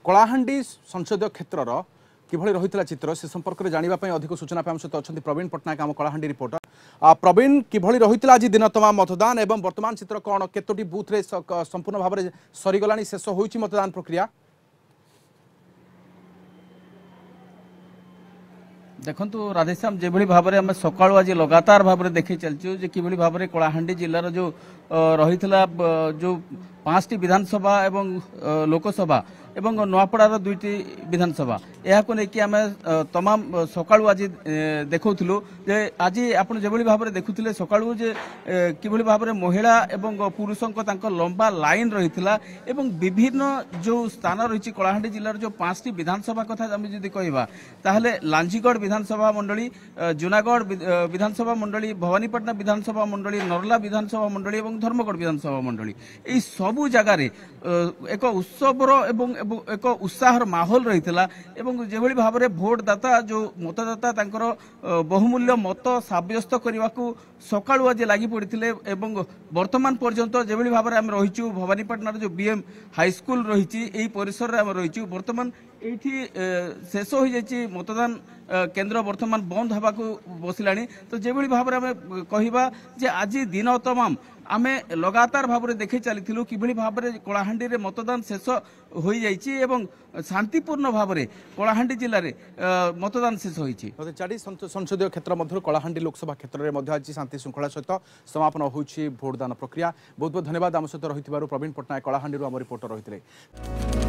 कलाहांडी संसदीय क्षेत्र किभली रही चित्र से संपर्क में जानापी अधिक सूचना आम सहित अच्छा प्रवीण पट्टनायक आम कलाहांडी रिपोर्टर। प्रवीण किभली रही आज दिन तमाम मतदान एवं वर्तमान चित्र कौन केतोटी बूथ रे संपूर्ण भाव में सरीगला शेष हो मतदान प्रक्रिया? देखु राधेश्याम जो भाव में आम सका आज लगातार भाव में देखी चलचु कि भाव में कलाहांडी जिलार जो रही जो 5टी विधानसभा एवं लोकसभा एवं नुआपड़ार 2टी विधानसभा यह आम तमाम सका आज देखु जे आज आप जो भाव में देखुले सका कि भाव में महिला एवं पुरुषों लंबा लाइन रही एवं विभिन्न जो स्थान रही कलाहांडी जिलार जो 5टी विधानसभा कथा आम जब कहवा ताहले लांजीगढ़ विधानसभा मंडली, जूनागढ़ विधानसभा मंडली, भवानीपाटना विधानसभा मंडली, नरला विधानसभा मंडली और धर्मगढ़ विधानसभा मंडली यही सबू जगार एक उत्सवर एवं एक उत्साहर माहौल रही जो भाव में भोटदाता जो मतदाता तांकर बहुमूल्य मत सब्यस्त करने को सका आज लगी पड़ते वर्तमान पर्यंत जो भाव में आम रहीचु भवानीपाटनार जो बीएम हाईस्कूल रही परिसर में आम रहीचु वर्तमान ये शेष हो जाए मतदान केन्द्र वर्तमान बंद होगा बसला तो जो भाव में आम कहवा जे आज दिन तमाम आम लगातार भाव में देखी चली कि भाव में कलाहांडी रे मतदान शेष हो जाइए शांतिपूर्ण भाव में कलाहांडी जिले में मतदान शेष होती संसदीय क्षेत्र मध्य कलाहांडी लोकसभा क्षेत्र में आज शांति श्रृंखला सहित समापन हो भोटदान प्रक्रिया। बहुत बहुत धन्यवाद आम सहित रही प्रवीण पट्टनायक कलाहांडी आम रिपोर्टर रही।